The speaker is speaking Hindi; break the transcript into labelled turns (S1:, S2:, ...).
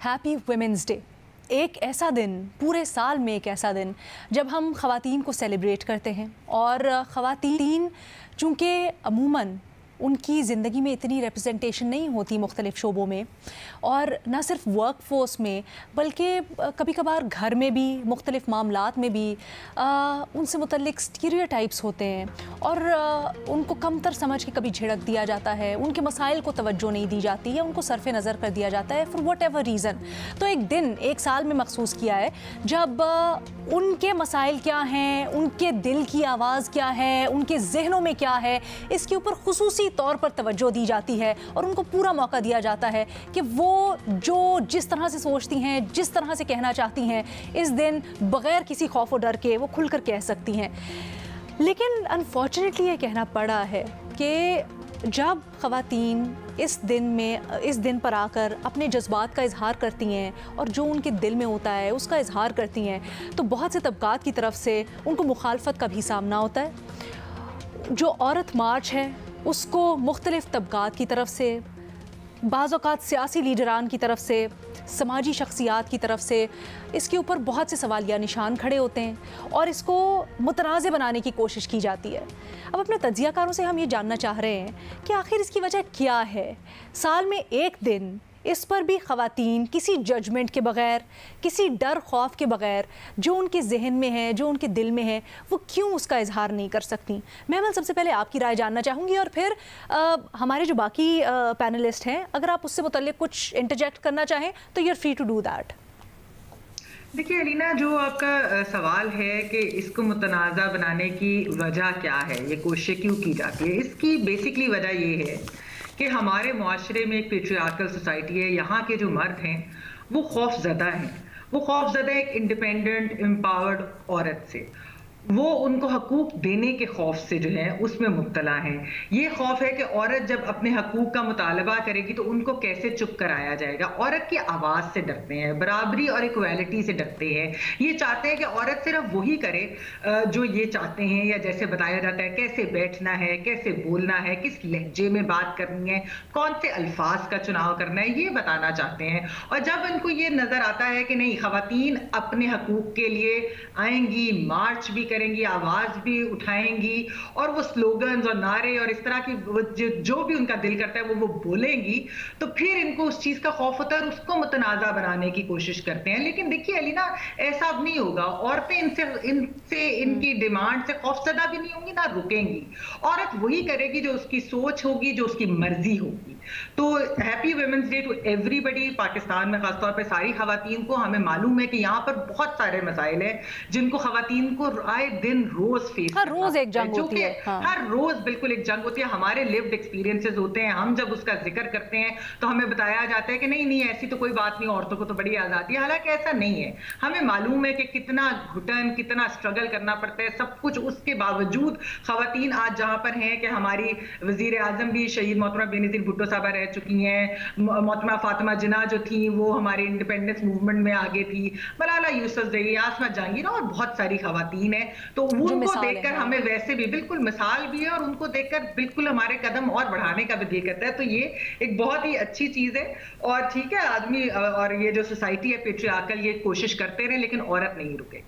S1: Happy women's day. एक ऐसा दिन, पूरे साल में एक ऐसा दिन जब हम ख़वातीन को सेलिब्रेट करते हैं। और ख़वातीन चूँकि अमूमन उनकी ज़िंदगी में इतनी रिप्रेजेंटेशन नहीं होती मुख्तलिफ़ शोबों में, और ना सिर्फ वर्क फोर्स में बल्कि कभी कभार घर में भी मुख्तलिफ़ मामलात में भी उनसे मुतल्लिक स्टीरियोटाइप्स होते हैं और उनको कमतर समझ के कभी झिड़क दिया जाता है, उनके मसाइल को तवज्जो नहीं दी जाती है, उनको सरफ़ नज़र कर दिया जाता है फॉर वट एवर रीज़न। तो एक दिन एक साल में मखसूस किया है जब उनके मसाइल क्या हैं, उनके दिल की आवाज़ क्या है, उनके जहनों में क्या है, इसके ऊपर खुसूसी तौर पर तवज्जो दी जाती है और उनको पूरा मौका दिया जाता है कि वो जो जिस तरह से सोचती हैं, जिस तरह से कहना चाहती हैं, इस दिन बग़ैर किसी खौफ और डर के वो खुलकर कह सकती हैं। लेकिन अनफॉर्चुनेटली ये कहना पड़ा है कि जब ख़वातीन इस दिन पर आकर अपने जज्बात का इजहार करती हैं और जो उनके दिल में होता है उसका इजहार करती हैं, तो बहुत से तबकात की तरफ से उनको मुखालफत का भी सामना होता है। जो औरत मार्च है उसको मुख्तलिफ़ तबकात की तरफ से, बाज़ औक़ात सियासी लीडरान की तरफ से, समाजी शख्सियात की तरफ से इसके ऊपर बहुत से सवालिया निशान खड़े होते हैं और इसको मुतनाज़ बनाने की कोशिश की जाती है। अब अपने तज्ज़ियाकारों से हम ये जानना चाह रहे हैं कि आखिर इसकी वजह क्या है। साल में एक दिन इस पर भी ख़वातीन किसी जजमेंट के बग़ैर, किसी डर खौफ के बग़ैर, जो उनके जहन में है, जो उनके दिल में है, वो क्यों उसका इजहार नहीं कर सकती। महमल, सबसे पहले आपकी राय जानना चाहूँगी और फिर हमारे जो बाकी पैनलिस्ट हैं, अगर आप उससे मुतल्लिक़ कुछ इंटरजेक्ट करना चाहें तो you are free to do that.
S2: देखिए अलीना, जो आपका सवाल है कि इसको मुतनाज़ा बनाने की वजह क्या है, ये कोशिश क्यों की जाती है, इसकी बेसिकली वजह ये है कि हमारे मुआशरे में एक पेट्रियार्कल सोसाइटी है। यहाँ के जो मर्द हैं वो खौफज़दा हैं। वो खौफज़दा एक इंडिपेंडेंट एम्पावर्ड औरत से, वो उनको हकूक़ देने के खौफ से जो है उसमें मुब्तला हैं। ये खौफ है कि औरत जब अपने हकूक़ का मुतालबा करेगी तो उनको कैसे चुप कराया जाएगा। औरत की आवाज़ से डरते हैं, बराबरी और इक्वालिटी से डरते हैं। ये चाहते हैं कि औरत सिर्फ वही करे जो ये चाहते हैं, या जैसे बताया जाता है कैसे बैठना है, कैसे बोलना है, किस लहजे में बात करनी है, कौन से अल्फाज का चुनाव करना है, ये बताना चाहते हैं। और जब इनको ये नज़र आता है कि नहीं, ख़वातीन अपने हकूक़ के लिए आएंगी, मार्च भी करेंगी, आवाज भी उठाएंगी और वो स्लोगन्स और नारे और इस तरह की जो भी उनका दिल करता है वो बोलेंगी, तो फिर इनको उस चीज का खौफ होता है और उसको मुतनाज़ा बनाने की कोशिश करते हैं। लेकिन देखिए अलीना, ऐसा अब नहीं होगा। औरतें इनसे इनकी डिमांड से खौफज़दा भी नहीं होंगी, ना रुकेंगी। औरत वही करेगी जो उसकी सोच होगी, जो उसकी मर्जी होगी। तो happy women's day to everybody. Pakistan में खासतौर पर सारी खवातीन को, हमें मालूम है कि यहाँ पर बहुत सारे मसाइल हैं जिनको खवातीन को आए दिन रोज फेस,
S1: हर रोज एक जंग होती है। हाँ।
S2: हर रोज बिल्कुल एक जंग होती है। हमारे लिव्ड एक्सपीरियंसेस होते हैं, हम जब उसका जिक्र करते हैं तो हमें बताया जाता है कि नहीं नहीं, ऐसी तो कोई बात नहीं, औरतों को तो बड़ी आजादी है। हालांकि ऐसा नहीं है। हमें मालूम है कि कितना घुटन, कितना स्ट्रगल करना पड़ता है। सब कुछ उसके बावजूद खवातीन आज जहां पर हैं, कि हमारी वजीर आजम भी शहीद मोहतरमा बेनज़ीर भुट्टो साहबा रह चुकी हैं, मोहतरमा फातिमा जिन्ना जो थी वो हमारे इंडिपेंडेंस मूवमेंट में आगे थी, मलाला यूसुफजई, आसमा जहांगीर और बहुत सारी खवातीन हैं। तो उनको देखकर हमें वैसे भी बिल्कुल मिसाल भी है और उनको देखकर बिल्कुल हमारे कदम और बढ़ाने का भी दिल करता है। तो ये एक बहुत ही अच्छी चीज है। और ठीक है, आदमी और ये जो सोसाइटी है पेट्रियार्कल, ये कोशिश करते रहे लेकिन औरत नहीं रुकेगी।